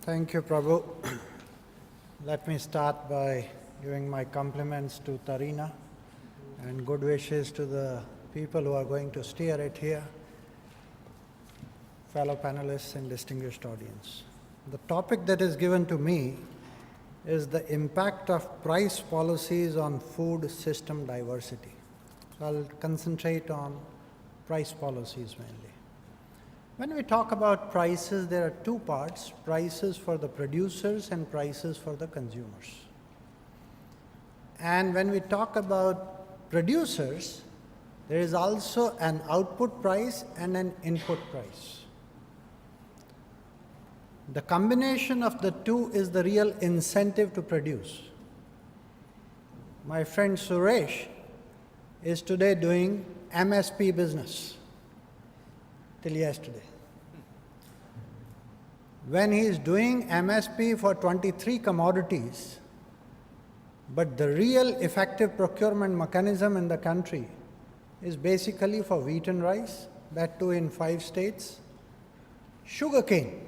Thank you, Prabhu. Let me start by giving my compliments to TARINA and good wishes to the people who are going to steer it here, fellow panelists and distinguished audience. The topic that is given to me is the impact of price policies on food system diversity. So I'll concentrate on price policies mainly. When we talk about prices, there are two parts: prices for the producers and prices for the consumers. And when we talk about producers, there is also an output price and an input price. The combination of the two is the real incentive to produce. My friend Suresh is today doing MSP business till yesterday. When he is doing MSP for 23 commodities, but the real effective procurement mechanism in the country is basically for wheat and rice, that too in 5 states, sugarcane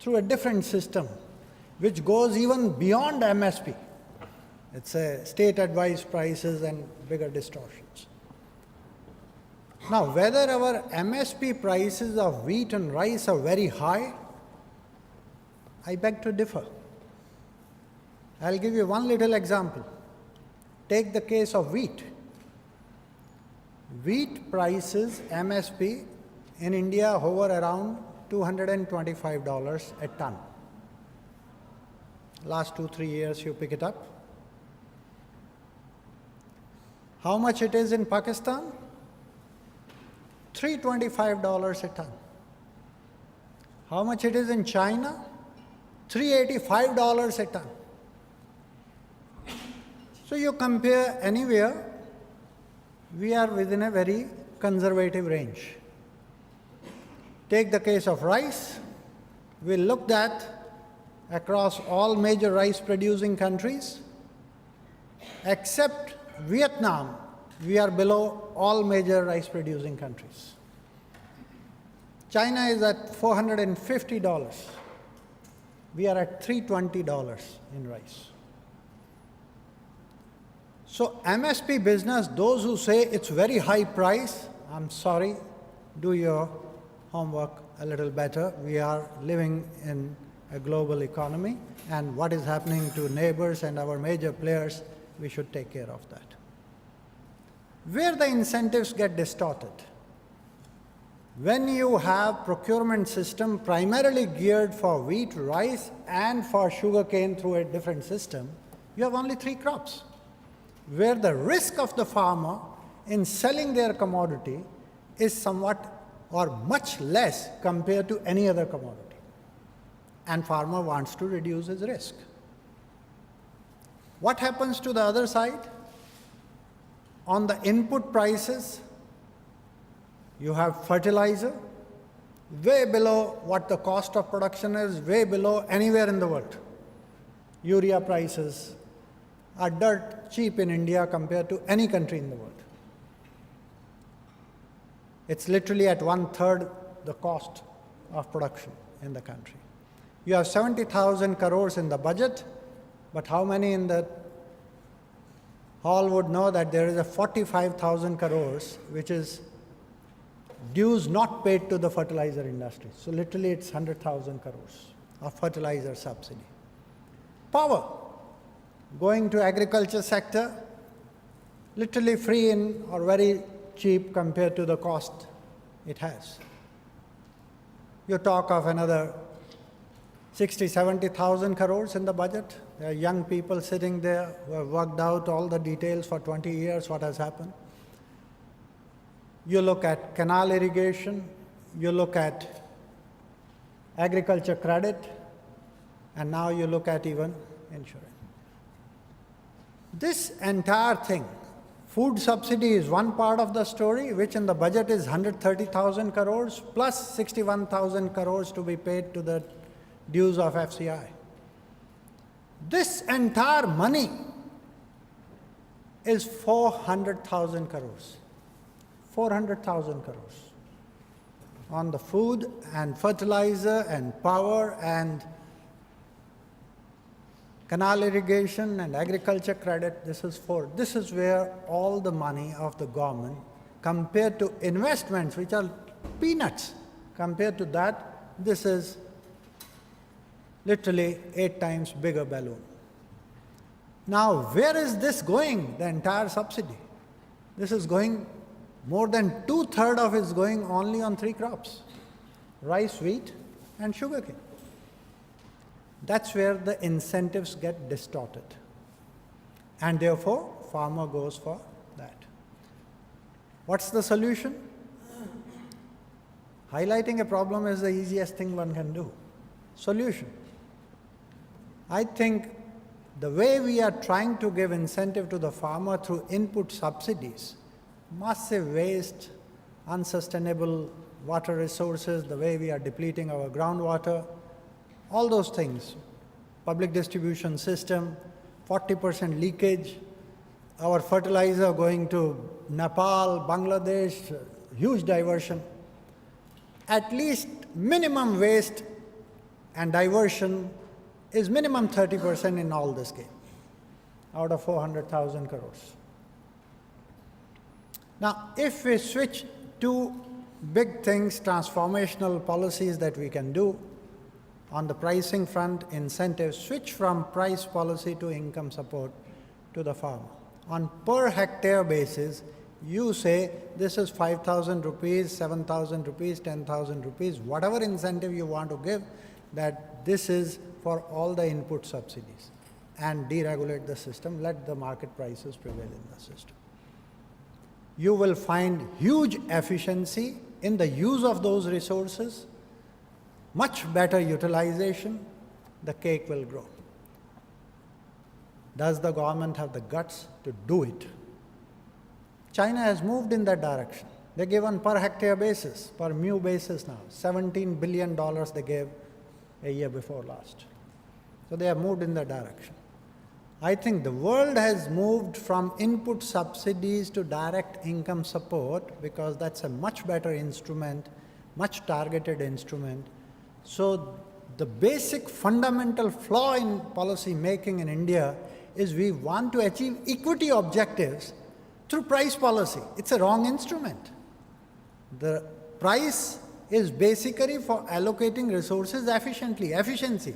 through a different system which goes even beyond MSP. It's a state advised prices and bigger distortions. Now, whether our MSP prices of wheat and rice are very high, I beg to differ. I'll give you one little example. Take the case of wheat. Wheat prices, MSP, in India hover around $225 a ton. Last 2-3 years you pick it up. How much it is in Pakistan? $325 a ton. How much it is in China? $385 a ton. So you compare anywhere, we are within a very conservative range. Take the case of rice. We looked at across all major rice producing countries, except Vietnam, we are below all major rice producing countries. China is at $450. We are at $320 in rice. So MSP business, those who say it's very high price, I'm sorry, do your homework a little better. We are living in a global economy, and what is happening to neighbors and our major players, we should take care of that. Where the incentives get distorted, when you have procurement system primarily geared for wheat, rice, and for sugarcane through a different system, you have only 3 crops, where the risk of the farmer in selling their commodity is somewhat or much less compared to any other commodity. And farmer wants to reduce his risk. What happens to the other side? On the input prices, you have fertilizer, way below what the cost of production is, way below anywhere in the world. Urea prices are dirt cheap in India compared to any country in the world. It's literally at 1/3 the cost of production in the country. You have 70,000 crores in the budget, but how many in the hall would know that there is a 45,000 crores which is dues not paid to the fertilizer industry. So literally it's 100,000 crores of fertilizer subsidy. Power, going to agriculture sector, literally free in or very cheap compared to the cost it has. You talk of another 60,000-70,000 crores in the budget. There are young people sitting there who have worked out all the details for 20 years what has happened. You look at canal irrigation, you look at agriculture credit, and now you look at even insurance. This entire thing, food subsidy is one part of the story, which in the budget is 130,000 crores plus 61,000 crores to be paid to the dues of FCI. This entire money is 400,000 crores. 400,000 crores on the food and fertilizer and power and Canal irrigation and agriculture credit, this is where all the money of the government, compared to investments, which are peanuts, compared to that, this is literally 8 times bigger balloon. Now, where is this going, the entire subsidy? This is going, more than 2/3 of it is going only on 3 crops: rice, wheat, and sugarcane. That's where the incentives get distorted. And therefore, farmer goes for that. What's the solution? Highlighting a problem is the easiest thing one can do. Solution. I think the way we are trying to give incentive to the farmer through input subsidies, massive waste, unsustainable water resources, the way we are depleting our groundwater, all those things, public distribution system, 40% leakage, our fertilizer going to Nepal, Bangladesh, huge diversion. At least minimum waste and diversion is minimum 30% in all this game, out of 400,000 crores. Now, if we switch to big things, transformational policies that we can do, on the pricing front, incentives, switch from price policy to income support to the farmer. On per hectare basis, you say this is 5,000 rupees, 7,000 rupees, 10,000 rupees, whatever incentive you want to give, that this is for all the input subsidies, and deregulate the system, let the market prices prevail in the system. You will find huge efficiency in the use of those resources, much better utilization, the cake will grow. Does the government have the guts to do it? China has moved in that direction. They give on per hectare basis, per mu basis now. $17 billion they gave a year before last. So they have moved in that direction. I think the world has moved from input subsidies to direct income support, because that's a much better instrument, much targeted instrument. So the basic fundamental flaw in policy making in India is we want to achieve equity objectives through price policy. It's a wrong instrument. The price is basically for allocating resources efficiently, efficiency.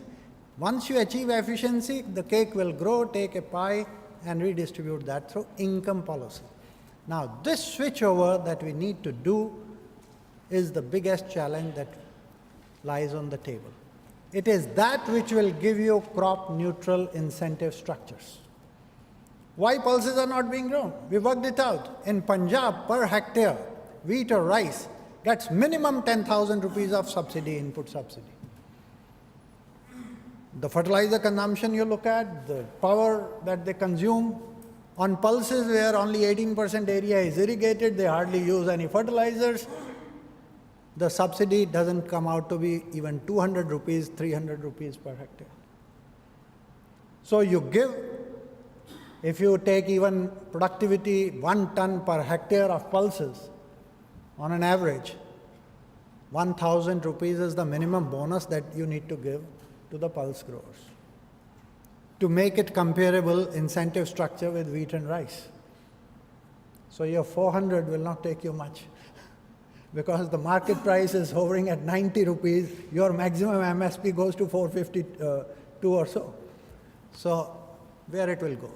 Once you achieve efficiency, the cake will grow, take a pie, and redistribute that through income policy. Now, this switchover that we need to do is the biggest challenge that lies on the table. It is that which will give you crop neutral incentive structures. Why pulses are not being grown? We worked it out. In Punjab, per hectare, wheat or rice gets minimum 10,000 rupees of subsidy, input subsidy. The fertilizer consumption you look at, the power that they consume, on pulses where only 18% area is irrigated, they hardly use any fertilizers. The subsidy doesn't come out to be even 200 rupees, 300 rupees per hectare. So you give, if you take even productivity 1 ton per hectare of pulses, on an average, 1,000 rupees is the minimum bonus that you need to give to the pulse growers to make it comparable incentive structure with wheat and rice. So your 400 will not take you much. Because the market price is hovering at 90 rupees, your maximum MSP goes to 452 or so. So, where it will go?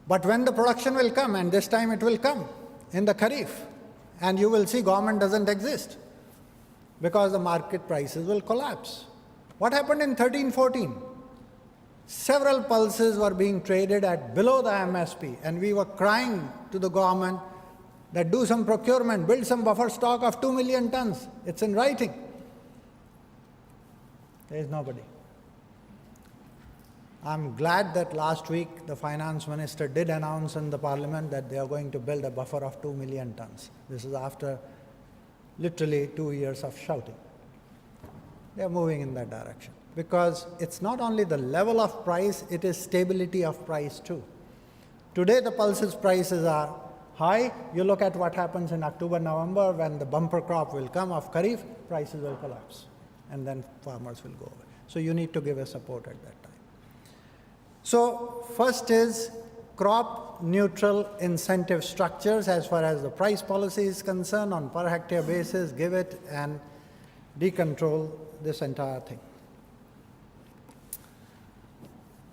But when the production will come, and this time it will come in the Kharif, and you will see government doesn't exist, because the market prices will collapse. What happened in 13-14? Several pulses were being traded at below the MSP, and we were crying to the government that do some procurement, build some buffer stock of 2 million tons. It's in writing. There is nobody. I'm glad that last week the finance minister did announce in the parliament that they are going to build a buffer of 2 million tons. This is after literally 2 years of shouting. They are moving in that direction. Because it's not only the level of price, it is stability of price too. Today the pulses prices are high. You look at what happens in October, November, when the bumper crop will come of Kharif, prices will collapse, and then farmers will go away. So you need to give a support at that time. So first is crop neutral incentive structures as far as the price policy is concerned on per hectare basis, give it and decontrol this entire thing.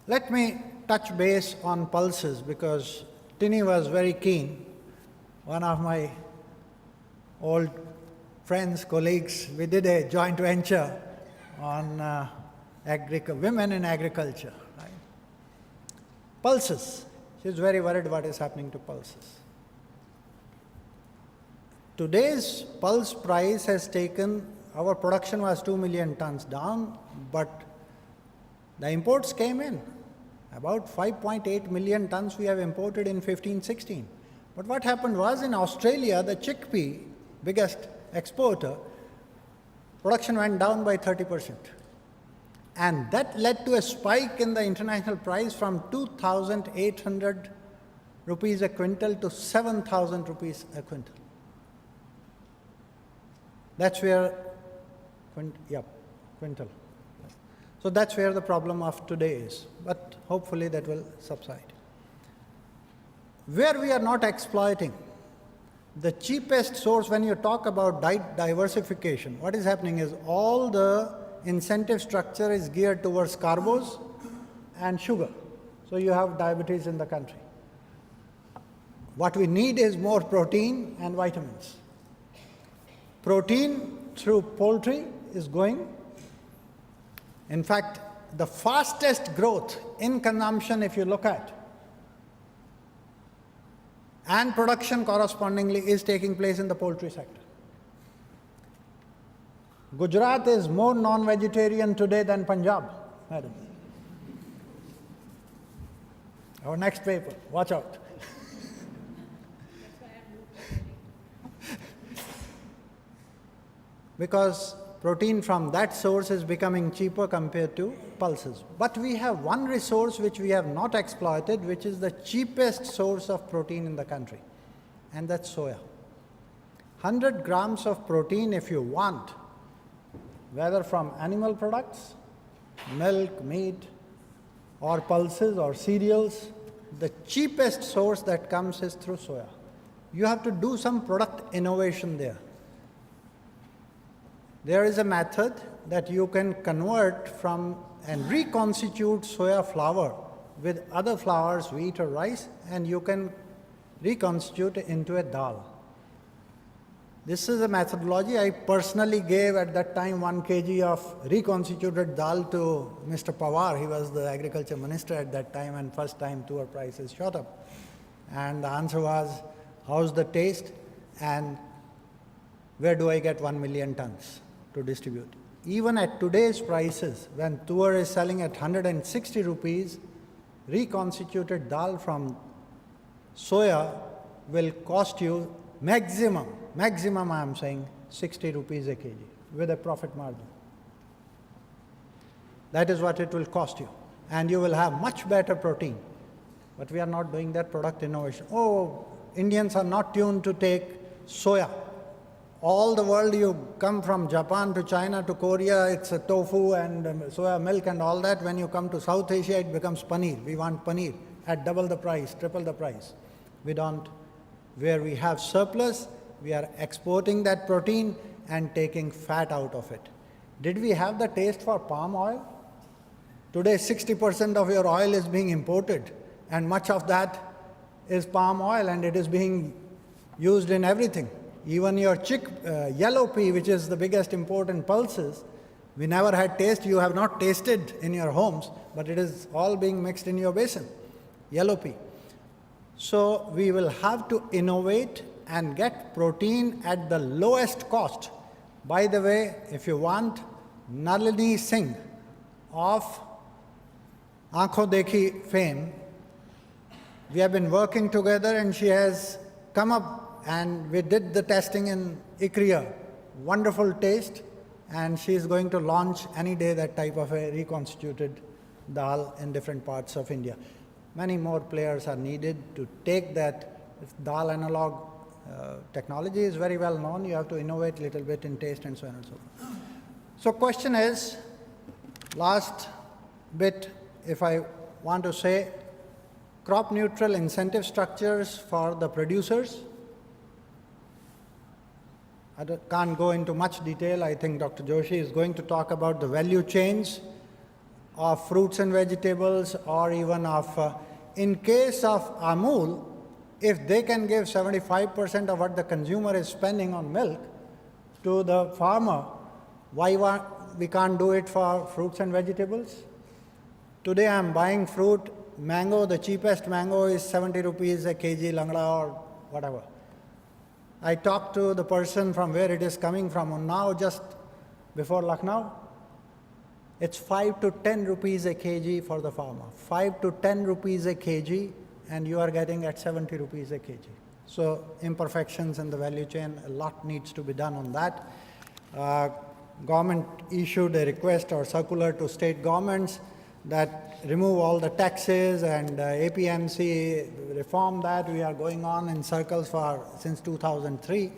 Let me touch base on pulses because Tini was very keen. One of my old friends, colleagues, we did a joint venture on women in agriculture. Right? Pulses. She's very worried what is happening to pulses. Today's pulse price has taken, our production was 2 million tons down, but the imports came in. About 5.8 million tons we have imported in 15-16. But what happened was in Australia, the chickpea, biggest exporter, production went down by 30%. And that led to a spike in the international price from 2,800 rupees a quintal to 7,000 rupees a quintal. That's where, quintal. So that's where the problem of today is, but hopefully that will subside. Where we are not exploiting, the cheapest source when you talk about diversification, what is happening is all the incentive structure is geared towards carbos and sugar. So you have diabetes in the country. What we need is more protein and vitamins. Protein through poultry is going. In fact, the fastest growth in consumption, if you look at, and production correspondingly is taking place in the poultry sector. Gujarat is more non-vegetarian today than Punjab, madam. Our next paper, watch out. Because protein from that source is becoming cheaper compared to pulses. But we have one resource which we have not exploited, which is the cheapest source of protein in the country, and that's soya. 100 grams of protein if you want, whether from animal products, milk, meat, or pulses or cereals, the cheapest source that comes is through soya. You have to do some product innovation there. There is a method that you can convert from and reconstitute soya flour with other flours, wheat or rice, and you can reconstitute it into a dal. This is a methodology I personally gave at that time 1 kg of reconstituted dal to Mr. Pawar. He was the agriculture minister at that time, and first time tuor prices shot up. And the answer was, how's the taste and where do I get 1 million tons to distribute? Even at today's prices, when tuor is selling at 160 rupees, reconstituted dal from soya will cost you maximum I am saying 60 rupees a kg with a profit margin. That is what it will cost you. And you will have much better protein. But we are not doing that product innovation. Oh, Indians are not tuned to take soya. All the world, you come from Japan to China to Korea, it's a tofu and soya milk and all that. When you come to South Asia, it becomes paneer. We want paneer at double the price, triple the price. We don't. Where we have surplus, we are exporting that protein and taking fat out of it. Did we have the taste for palm oil? Today, 60% of your oil is being imported, and much of that is palm oil, and it is being used in everything. Even your yellow pea, which is the biggest import in pulses, we never had taste. You have not tasted in your homes, but it is all being mixed in your basin, yellow pea. So we will have to innovate and get protein at the lowest cost. By the way, if you want, Nalini Singh of Aankhon Dekhi fame, we have been working together and she has come up and we did the testing in ICRIER. Wonderful taste, and she is going to launch any day that type of a reconstituted dal in different parts of India. Many more players are needed to take that dal analog. Technology is very well known. You have to innovate a little bit in taste and so on and so forth. So question is, last bit, if I want to say crop neutral incentive structures for the producers. I can't go into much detail. I think Dr. Joshi is going to talk about the value chains of fruits and vegetables, or even of, in case of Amul, if they can give 75% of what the consumer is spending on milk to the farmer, why we can't do it for fruits and vegetables? Today I'm buying fruit, mango, the cheapest mango is 70 rupees a kg, langda or whatever. I talked to the person from where it is coming from, Unnao, just before Lucknow. It's 5 to 10 rupees a kg for the farmer. 5 to 10 rupees a kg, and you are getting at 70 rupees a kg. So imperfections in the value chain, a lot needs to be done on that. Government issued a request or circular to state governments that remove all the taxes, and APMC reform that. We are going on in circles since 2003.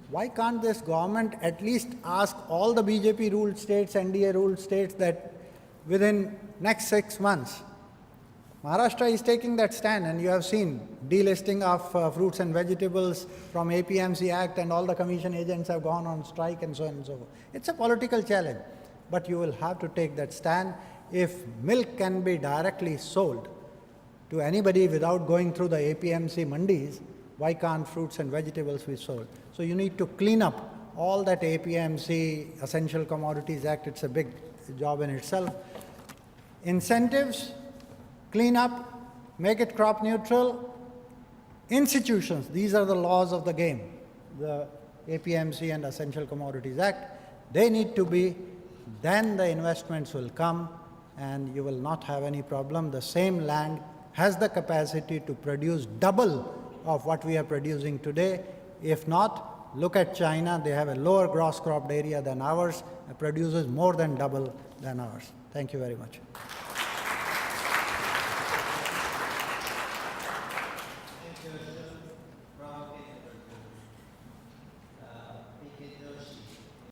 Why can't this government at least ask all the BJP ruled states, NDA ruled states, that within next 6 months, Maharashtra is taking that stand, and you have seen delisting of fruits and vegetables from APMC Act, and all the commission agents have gone on strike and so on and so forth. It's a political challenge, but you will have to take that stand. If milk can be directly sold to anybody without going through the APMC mandis, why can't fruits and vegetables be sold? So you need to clean up all that APMC, Essential Commodities Act. It's a big job in itself. Incentives, clean up, make it crop neutral. Institutions, these are the laws of the game. The APMC and Essential Commodities Act, they need to be, then the investments will come, and you will not have any problem. The same land has the capacity to produce double of what we are producing today. If not, look at China. They have a lower gross cropped area than ours, and produces more than double than ours. Thank you very much.